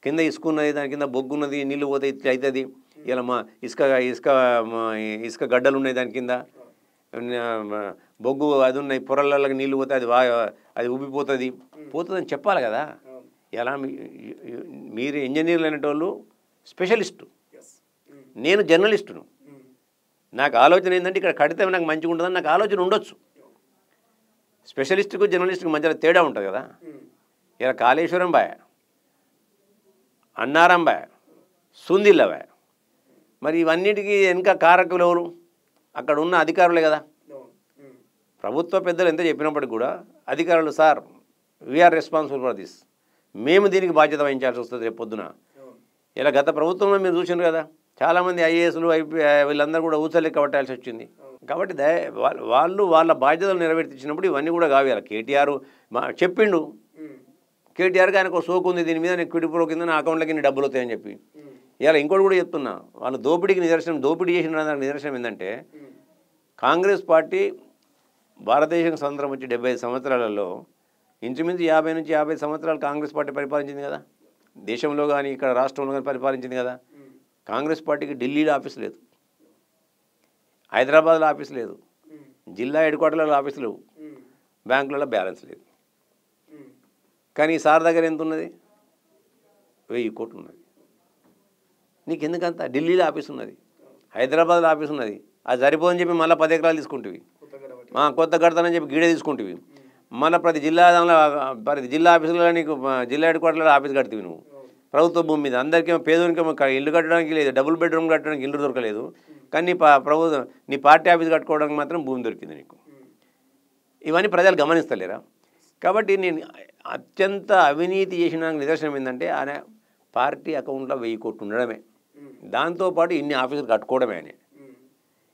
కింద ఇసుక ఉన్నది, దాని కింద బొగ్గు ఉన్నది, నీళ్ళు పోతే ఇట్లా అవుతుంది. ఇలా మా ఇసుక ఇసుక ఇసుక గడ్డలు ఉన్నాయి దాని కింద, బొగ్గు అది ఉన్నాయి, పొరలకి నీళ్ళు పోతే అది ఉబ్బిపోతుంది పోతుందని చెప్పాలి కదా. ఎలా మీరు ఇంజనీర్లు అనేటోళ్ళు స్పెషలిస్టు, నేను జర్నలిస్టును. నాకు ఆలోచన ఏంటంటే ఇక్కడ కడితే నాకు మంచిగా ఉంటుందని నాకు ఆలోచన ఉండొచ్చు. స్పెషలిస్టుకు జర్నలిస్టుకు మధ్యలో తేడా ఉంటుంది కదా. ఇలా కాళేశ్వరం బాయ్, అన్నారం బాయ్, సుందిల్ల బాయ్, మరి ఇవన్నిటికీ వెనుక కారకులు ఎవరు? అక్కడ ఉన్న అధికారులే కదా. ప్రభుత్వ పెద్దలు ఎంత చెప్పినప్పటికి కూడా అధికారులు, sir we are responsible for this, మేము దీనికి బాధ్యత వహించాల్సి వస్తుంది రేపు పొద్దున. ఇలా గత ప్రభుత్వంలో మీరు చూసినారు కదా, చాలామంది ఐఏఎస్లు వీళ్ళందరూ కూడా ఊచలెక్క పట్టాల్సి వచ్చింది. కాబట్టి వాళ్ళు వాళ్ళ బాధ్యతలు నెరవేర్చినప్పుడు ఇవన్నీ కూడా కావాలి. కేటీఆర్ చెప్పిండు, కేటీఆర్కి ఆయనకు సోకు ఉంది దీని మీద, నేను క్విడిప్రో కింద నా అకౌంట్లోకి ఇన్ని డబ్బులు వస్తాయని చెప్పి. ఇలా ఇంకోటి కూడా చెప్తున్నా, వాళ్ళు దోపిడీకి నిదర్శనం, దోపిడీ చేసిన దానికి నిదర్శనం ఏంటంటే కాంగ్రెస్ పార్టీ భారతదేశం స్వతంత్రం వచ్చి 75 సంవత్సరాలలో ఇంచుమించు 50 నుంచి 50 సంవత్సరాలు కాంగ్రెస్ పార్టీ పరిపాలించింది కదా. దేశంలో కానీ ఇక్కడ రాష్ట్రంలో కానీ పరిపాలించింది కదా. కాంగ్రెస్ పార్టీకి ఢిల్లీలో ఆఫీస్ లేదు, హైదరాబాద్లో ఆఫీస్ లేదు, జిల్లా హెడ్ క్వార్టర్లలో ఆఫీస్ లేవు, బ్యాంకులలో బ్యాలెన్స్ లేదు. కానీ ఈ సార్ దగ్గర ఎంత ఉన్నది? 1000 కోట్లు ఉన్నది. నీకు ఎందుకంత? ఢిల్లీలో ఆఫీస్ ఉన్నది, హైదరాబాద్లో ఆఫీస్ ఉన్నది, అది సరిపోదని చెప్పి మళ్ళీ 10 ఎకరాలు తీసుకుంటువి, కొత్త కడతానని చెప్పి గీడే తీసుకుంటువి, మళ్ళీ ప్రతి జిల్లా ఆఫీసులో నీకు జిల్లా హెడ్ క్వార్టర్లో ఆఫీస్ కడుతుంది నువ్వు ప్రభుత్వ భూమి మీద. అందరికేమో పేదోనికేమో ఇల్లు కట్టడానికి లేదు, డబుల్ బెడ్రూమ్ కట్టడానికి ఇల్లు దొరకలేదు, కానీ నీ పార్టీ ఆఫీస్ కట్టుకోవడానికి మాత్రం భూమి దొరికింది నీకు. ఇవన్నీ ప్రజలు గమనిస్తలేరా? కాబట్టి నేను అత్యంత అవినీతి చేసిన నిదర్శనం ఏంటంటే ఆయన పార్టీ అకౌంట్లో 1000 కోట్లు ఉండడమే, దాంతోపాటు ఇన్ని ఆఫీసులు కట్టుకోవడమే. అని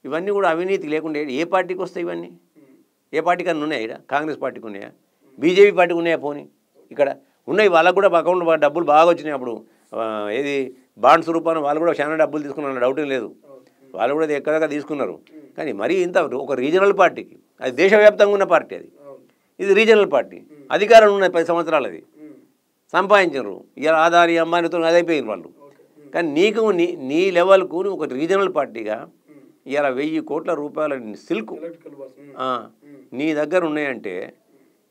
ఇవన్నీ కూడా అవినీతి లేకుండా ఏ పార్టీకి వస్తాయి ఇవన్నీ? ఏ పార్టీకి అన్నీ ఉన్నాయా? ఇక్కడ కాంగ్రెస్ పార్టీకి ఉన్నాయా? బీజేపీ పార్టీకి ఉన్నాయా? పోనీ ఇక్కడ ఉన్నాయి, వాళ్ళకు కూడా అకౌంట్లో డబ్బులు బాగా వచ్చినాయి. అప్పుడు ఏది బాండ్స్ రూపాన వాళ్ళు కూడా చాలా డబ్బులు తీసుకున్నారు, డౌట్ లేదు, వాళ్ళు కూడా ఎక్కడెక్కడ తీసుకున్నారు. కానీ మరీ ఇంత ఒక రీజనల్ పార్టీకి, అది దేశవ్యాప్తంగా ఉన్న పార్టీ, ఇది రీజనల్ పార్టీ, అధికారం ఉన్నాయి 10 సంవత్సరాలు, అది సంపాదించరు. ఇలా ఆదాని అంబానీతో అదైపోయిన వాళ్ళు. కానీ నీకు నీ లెవెల్కు ఒక రీజనల్ పార్టీగా ఇలా 1000 కోట్ల రూపాయల సిల్క్ నీ దగ్గర ఉన్నాయంటే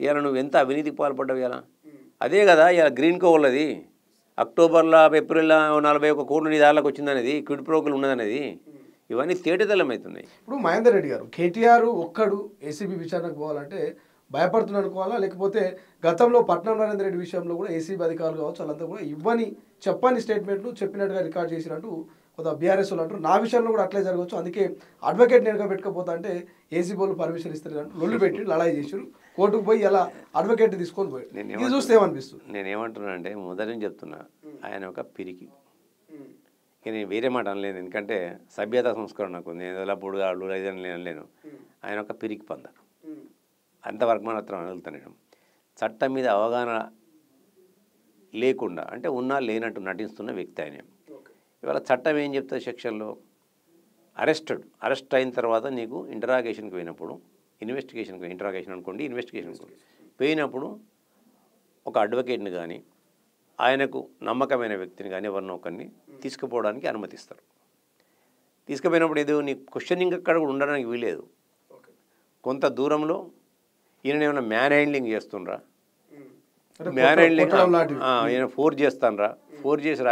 ఇలా నువ్వు ఎంత అవినీతికి పాల్పడ్డావు. ఇలా అదే కదా ఇలా గ్రీన్ కోవల్లది అక్టోబర్లో ఏప్రిల్లో 41 కోట్లు నీ దారిలోకి వచ్చిందనేది, క్విడ్ ప్రోకులు ఉన్నదనేది, ఇవన్నీ తేటతెల్లం అవుతున్నాయి. ఇప్పుడు మహేందర్ రెడ్డి గారు, కేటీఆర్ ఒక్కడు ఏసీబీ విచారణకు పోవాలంటే భయపడుతున్నారు అనుకోవాలా, లేకపోతే గతంలో పట్నం నరేందర్ రెడ్డి విషయంలో కూడా ఏసీబీ అధికారులు కావచ్చు వాళ్ళంతా కూడా చెప్పని స్టేట్మెంట్లు చెప్పినట్టుగా రికార్డ్ చేసినట్టు కొంత బీఆర్ఎస్ వాళ్ళు అంటారు. నా విషయంలో కూడా అట్లే జరగవచ్చు, అందుకే అడ్వకేట్ నేరుగా పెట్టుకోపోతా అంటే ఏసీబీ వాళ్ళు పర్మిషన్ ఇస్తారు అంటూ లొల్లు పెట్టి లడాయి చేసారు, కోర్టుకు పోయి అలా అడ్వకేట్ తీసుకొని పోయి. ఇది చూస్తే ఏమనిపిస్తుంది? నేనేమంటున్నానంటే మొదటి నుంచి చెప్తున్నా, ఆయన ఒక పిరికి. నేను వేరే మాట అనలేను, ఎందుకంటే సభ్యత సంస్కరణ నాకు నేను ఎలా పొడుగాడు లేదని అనలేను. ఆయన ఒక పిరికి పంద, అంతవరకు మాత్రం అనగలుగుతాను నేను. చట్టం మీద అవగాహన లేకుండా, అంటే ఉన్నా లేనట్టు నటిస్తున్న వ్యక్తి ఆయన. ఇవాళ చట్టం ఏం చెప్తుంది సెక్షన్లో? అరెస్ట్ అయిన తర్వాత నీకు ఇంటరాగేషన్కి పోయినప్పుడు, ఇంటరాగేషన్ అనుకోండి, ఇన్వెస్టిగేషన్కి పోయినప్పుడు ఒక అడ్వకేట్ని కానీ ఆయనకు నమ్మకమైన వ్యక్తిని కానీ ఎవరినో ఒకరిని తీసుకుపోవడానికి అనుమతిస్తారు. తీసుకుపోయినప్పుడు ఏదో నీ క్వశ్చనింగ్ అక్కడ కూడా ఉండడానికి వీలేదు. కొంత దూరంలో ఈయన ఏమైనా మ్యాన్ హ్యాండ్లింగ్ చేస్తుండ్రా, మ్యాన్ హ్యాండ్లింగ్ ఈయన ఫోర్స్ చేస్తానరా, ఫోర్స్ చేసి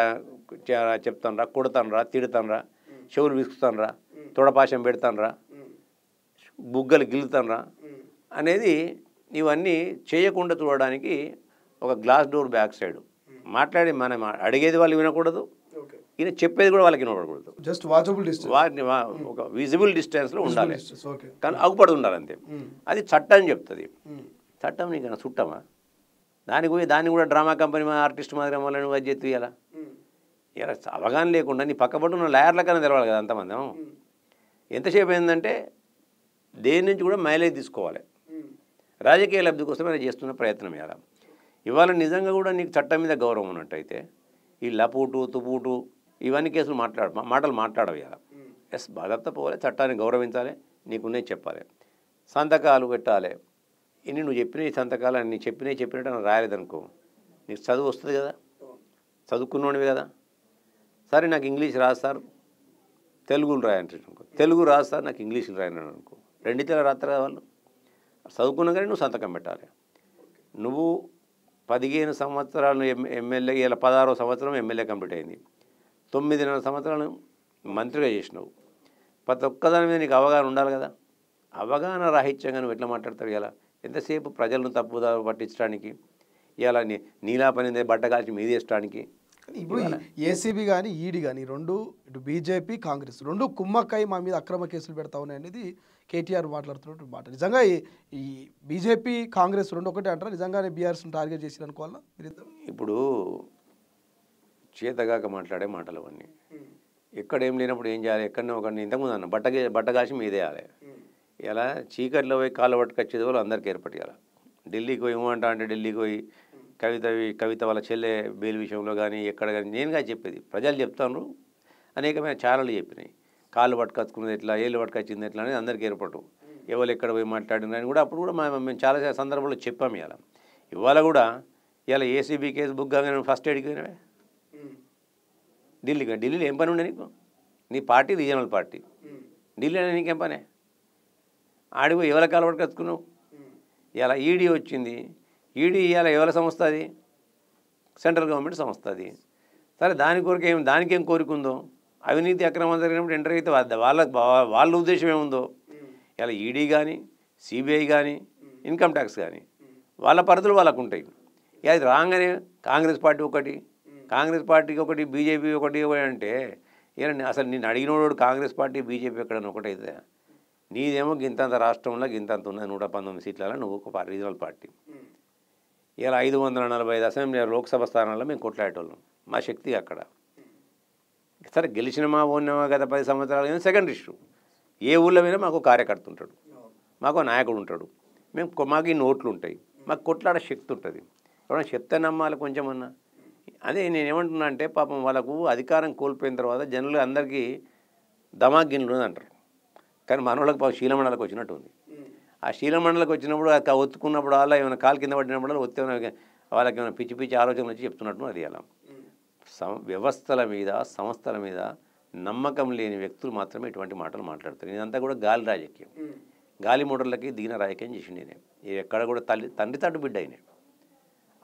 చెప్తానరా, కొడతానరా, తిడతానరా, చెవులు విసుకుతానరా, తొడపాశం పెడతానరా, బుగ్గలు గిల్లుతానరా అనేది ఇవన్నీ చేయకుండా చూడడానికి ఒక గ్లాస్ డోర్ బ్యాక్ సైడ్ మాట్లాడి మనం అడిగేది వాళ్ళు వినకూడదు, ఈయన చెప్పేది కూడా వాళ్ళకి వినకూడదు. జస్ట్ వాచబుల్ డిస్టెన్స్, వాటిని ఒక విజిబుల్ డిస్టెన్స్లో ఉండాలి, కానీ అగుపడి ఉండాలి అంతే. అది చట్టం చెప్తుంది. చట్టం నీకు చుట్టమా? దాన్ని కూడా డ్రామా కంపెనీ ఆర్టిస్ట్ మాదిరి వాళ్ళని అది చేతి ఇలా అవగాహన లేకుండా నీ పక్కపట్టు ఉన్న లాయర్లకన్నా తెలవాలి కదా అంతమంది. ఎంతసేపు ఏంటంటే దేని నుంచి కూడా మైలేజ్ తీసుకోవాలి, రాజకీయ లబ్ధి కోసం ఆయన చేస్తున్న ప్రయత్నం. ఇవాళ నిజంగా కూడా నీకు చట్టం మీద గౌరవం ఉన్నట్టయితే ఈ లపూటు తుపూటు ఇవన్నీ కేసులు మాటలు మాట్లాడవు. ఎస్, బాధ్యత పోవాలి, చట్టాన్ని గౌరవించాలి, నీకున్నాయి చెప్పాలి, సంతకాలు పెట్టాలి. ఇన్ని నువ్వు చెప్పిన సంతకాలు అన్ని చెప్పినట్టు రాయలేదనుకో నీకు చదువు వస్తుంది కదా. చదువుకున్నోడివి కదా, సరే నాకు ఇంగ్లీష్ రాదు సార్ తెలుగులో రాయంటే అనుకో, తెలుగు రాదు సార్ నాకు ఇంగ్లీష్లో రాయను అనుకో, రెండితేలా రాస్తారు కదా వాళ్ళు. చదువుకున్నా కానీ నువ్వు సంతకం పెట్టాలి. నువ్వు 15 సంవత్సరాలు ఎమ్మెల్యే, ఇలా 16వ సంవత్సరం ఎమ్మెల్యే కంప్లీట్ అయింది, 9.5 సంవత్సరాలు మంత్రిగా చేసినావు. ప్రతి ఒక్కదాని మీద నీకు అవగాహన ఉండాలి కదా. అవగాహన రాహిత్యంగా నువ్వు ఎట్లా మాట్లాడతావు? ఇలా ఎంతసేపు ప్రజలను తప్పుదారి పట్టించడానికి, ఇలా నీలా పని బట్ట కాల్చి మీదేయడానికి. ఇప్పుడు ఏసీబీ కానీ ఈడీ కానీ రెండు, ఇటు బీజేపీ కాంగ్రెస్ రెండు కుమ్మక్కై మా మీద అక్రమ కేసులు పెడతా ఉన్నాయి అనేది కేటీఆర్ మాట్లాడుతున్నట్టు మాట. నిజంగా ఈ బీజేపీ కాంగ్రెస్ రెండు ఒకటే అంటారా? నిజంగానే బీఆర్ఎస్ని టార్గెట్ చేసి అనుకోవాలా? ఇప్పుడు చేతగాక మాట్లాడే మాటలు అవన్నీ. ఎక్కడేం లేనప్పుడు ఏం చేయాలి? ఎక్కడనే ఒకరిని ఇంతకుముందు అన్న బట్ట కాల్చి మీదేయాలి. ఇలా చీకట్లో పోయి కాళ్ళు పట్టుకొచ్చేది వాళ్ళు అందరికీ ఏర్పడేయాలి. ఢిల్లీకి పోయి ఏమంటా అంటే ఢిల్లీకి పోయి కవిత వాళ్ళ చెల్లె బెయిల్ విషయంలో కానీ ఎక్కడ కానీ నేనుగా చెప్పేది, ప్రజలు చెప్తాను, అనేకమైన ఛానళ్ళు చెప్పినాయి. కాళ్ళు పట్టుకొచ్చుకున్నది ఎట్లా, ఏళ్ళు పట్టుకొచ్చింది ఎట్లా అనేది అందరికీ ఏర్పడు. ఎవరు ఎక్కడ పోయి మాట్లాడిన అని కూడా అప్పుడు కూడా మేము చాలా సందర్భాల్లో చెప్పాము. ఇవాళ కూడా ఇలా ఏసీబీ కేసు బుక్ కాగానే ఫస్ట్ ఎయిడ్కి పోయినావే ఢిల్లీలో ఏం పని ఉండే నీకు? నీ పార్టీ రీజనల్ పార్టీ, ఢిల్లీలో నీకేం పనే? ఆడిపో ఎవరి కాలు పట్టుకొచ్చుకున్నావు? ఇలా ఈడీ వచ్చింది. ఈడీ ఇవాళ ఎవరి సంస్థ? అది సెంట్రల్ గవర్నమెంట్ సంస్థ. అది సరే, దానికేం కోరిక ఉందో? అవినీతి అక్రమం జరిగినప్పుడు ఎంటర్ అయితే వాళ్ళ ఉద్దేశం ఏముందో? ఇలా ఈడీ కానీ సిబిఐ కానీ ఇన్కమ్ ట్యాక్స్ కానీ వాళ్ళ పరిధులు వాళ్ళకు ఉంటాయి. అది రాగానే కాంగ్రెస్ పార్టీకి ఒకటి బీజేపీ ఒకటి అంటే అసలు నేను అడిగినోడు కాంగ్రెస్ పార్టీ బీజేపీ ఎక్కడన్నా ఒకటైతే, నీదేమో గింతంత రాష్ట్రంలో గింతంత ఉన్నది 119 సీట్లలో, నువ్వు ఒక రీజనల్ పార్టీ. ఇలా 545 అసెంబ్లీ లోక్సభ స్థానాల్లో మేము కొట్లాడేటోళ్ళం. మా శక్తి అక్కడ. సరే, గెలిచినమా ఓడినామా గత 10 సంవత్సరాలు కానీ సెకండ్ ఇష్యూ. ఏ ఊళ్ళో పోయినా మాకు కార్యకర్త ఉంటాడు, మాకు నాయకుడు ఉంటాడు, మాకు ఈ నోట్లు ఉంటాయి, మాకు కొట్లాడే శక్తి ఉంటుంది. ఎవరైనా చెప్తే నమ్మాలి కొంచెమన్నా. అదే నేనేమంటున్నా అంటే, పాపం వాళ్ళకు అధికారం కోల్పోయిన తర్వాత జనులు అందరికీ దమాగిన్లు అంటారు, కానీ మనోళ్ళకి పాపం శీలమండలకు వచ్చినట్టు ఉంది. ఆ శీలమండలకు వచ్చినప్పుడు ఒత్తుకున్నప్పుడు వాళ్ళ ఏమైనా కాలు కింద పడినప్పుడు వాళ్ళకి ఏమైనా పిచ్చి పిచ్చి ఆలోచనలు వచ్చి చెప్తున్నట్టు. అది అలా వ్యవస్థల మీద, సంస్థల మీద నమ్మకం లేని వ్యక్తులు మాత్రమే ఇటువంటి మాటలు మాట్లాడతారు. ఇదంతా కూడా గాలి రాజకీయం, గాలి మోటార్లకి దిగిన రాజకీయం చేసిండు. నేను ఎక్కడ కూడా తండ్రి తట్టు బిడ్డ అయినా.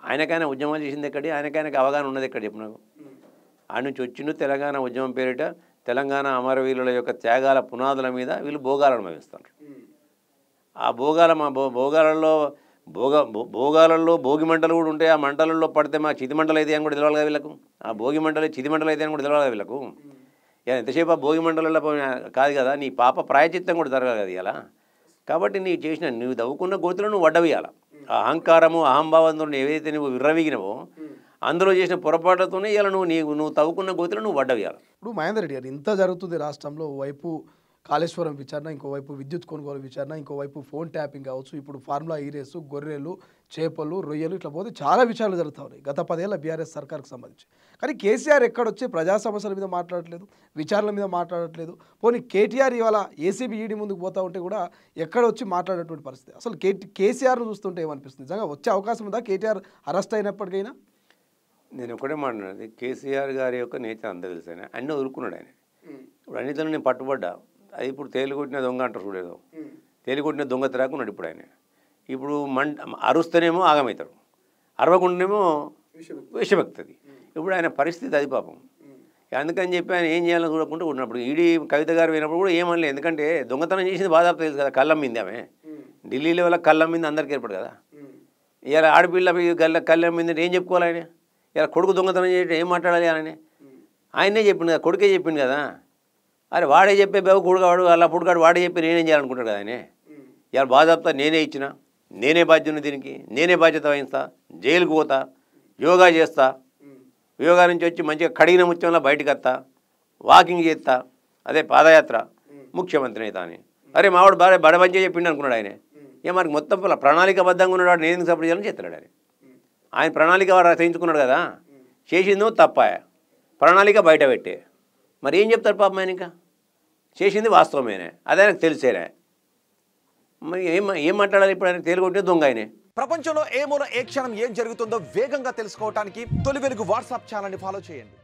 ఆయనకైనా ఉద్యమాలు చేసింది ఎక్కడి, ఆయనకైనా అవగాహన ఉన్నది ఎక్కడ చెప్పు నాకు? ఆయన నుంచి వచ్చిండు తెలంగాణ ఉద్యమం పేరిట తెలంగాణ అమరవీరుల యొక్క త్యాగాల పునాదుల మీద వీళ్ళు భోగాలను భావిస్తారు. ఆ భోగాలలో భోగి మంటలు కూడా ఉంటాయి. ఆ మంటలలో పడితే మా చితి మంటలు అయితే అని కూడా తెలవాలి కదా వీళ్ళకు. ఆ భోగి మంటలు చితి మంటలు అయితే అని కూడా తెలవాలి కదా వీళ్ళకు. ఎంతసేపు ఆ భోగి మంటలలో కాదు కదా, నీ పాప ప్రాయచిత్తం కూడా జరగాలి కదా ఇలా. కాబట్టి నువ్వు దవ్వుకున్న గోతులను నువ్వు వడ్డవేయాల. ఆ అహంకారము అహంభావంతో ఏదైతే నువ్వు విర్రవీగినవో అందులో చేసిన పొరపాటుతోనే ఇలా నువ్వు తవ్వుకున్న గోతులను నువ్వు వడ్డవేయాలి. ఇప్పుడు మహేందర్ రెడ్డి గారు, ఇంత జరుగుతుంది రాష్ట్రంలో, ఓవైపు కాళేశ్వరం విచారణ, ఇంకోవైపు విద్యుత్ కొనుగోలు విచారణ, ఇంకోవైపు ఫోన్ ట్యాపింగ్ కావచ్చు, ఇప్పుడు ఫార్ములా ఈరేసు, గొర్రెలు, చేపలు, రొయ్యలు, ఇట్లా పోతే చాలా విషయాలు జరుగుతూ ఉన్నాయి గత 10 ఏళ్ళ బీఆర్ఎస్ సర్కార్కి సంబంధించి. కానీ కేసీఆర్ ఎక్కడొచ్చి ప్రజా సమస్యల మీద మాట్లాడట్లేదు, విచారణల మీద మాట్లాడట్లేదు. పోనీ కేటీఆర్ ఇవాళ ఏసీబీ ఈడీ ముందుకు పోతూ ఉంటే కూడా ఎక్కడొచ్చి మాట్లాడేటువంటి పరిస్థితి. అసలు కేసీఆర్ను చూస్తుంటే ఏమనిపిస్తుంది? నిజంగా వచ్చే అవకాశం ఉందా కేటీఆర్ అరెస్ట్ అయినప్పటికైనా? నేను ఒకటే మాట్లాడినది, కేసీఆర్ గారి యొక్క నేచర్ అందరూ తెలుసు. ఆయన అన్నీ వదులుకున్నాడు. ఆయన ఇప్పుడు అన్నిటిలో నేను పట్టుబడ్డా. అది ఇప్పుడు తేలికొట్టిన దొంగ అంటారు చూడేదో, తేలికొట్టిన దొంగ తిరాకున్నాడు ఇప్పుడు ఆయన. ఇప్పుడు అరుస్తేనేమో ఆగమవుతాడు, అరవకుండానేమో విషమెక్కుతుంది. ఇప్పుడు ఆయన పరిస్థితి అది పాపం. అందుకని చెప్పి ఆయన ఏం చేయాలని చూడకుండా ఉన్నప్పుడు ఈడీ కవిత గారు పోయినప్పుడు కూడా ఏమనలేదు. ఎందుకంటే దొంగతనం చేసింది బాధ తెలుసు కదా, కళ్ళమ్మింది ఆమె. ఢిల్లీలో వల్ల కళ్ళమ్మింది అందరికీ ఏర్పడు కదా. ఇలా ఆడపిల్ల కళ్ళమ్మింది ఏం చెప్పుకోవాలి ఆయన? ఇలా కొడుకు దొంగతనం చేయడం ఏం మాట్లాడాలి ఆయననే? ఆయనే చెప్పిండు కదా, కొడుకే చెప్పిండు కదా. అరే వాడే చెప్పే బేవ కొడుకాడు అలా పుడుకాడు వాడే చెప్పి నేనేం చేయాలనుకుంటాడు కదా ఆయనే. ఇలా బాధ నేనే ఇచ్చిన, నేనే బాధ్యుని, దీనికి నేనే బాధ్యత వహిస్తా, జైలుకు పోతా, యోగా చేస్తా, యోగా నుంచి వచ్చి మంచిగా కడిగిన ముత్యంలో బయటకు వస్తా, వాకింగ్ చేస్తా, అదే పాదయాత్ర, ముఖ్యమంత్రి అవుతా అని. అరే మావాడు బడబంచే చెప్పిండు అనుకున్నాడు ఆయన. ఇక మనకి మొత్తం ప్రణాళికబద్ధంగా ఉన్నాడు, నేను సపోర్ట్ చేయాలని చెప్తున్నాడు ఆయన. ఆయన ప్రణాళిక రచించుకున్నాడు కదా, చేసిందో తప్పాయ, ప్రణాళిక బయట పెట్టే. మరి ఏం చెప్తారు పాపం ఆయన? ఇంకా చేసింది వాస్తవమేనే, అదే ఆయనకు తెలిసేనే. మరి ఏం మాట్లాడాలి ఇప్పుడు? ఆయన తేలికొట్టిన దొంగ ఆయనే. ప్రపంచంలో ఏ మూల ఏ క్షణం ఏం జరుగుతుందో వేగంగా తెలుసుకోవడానికి తొలి వెలుగు వాట్సాప్ ఛానల్ని ఫాలో చేయండి.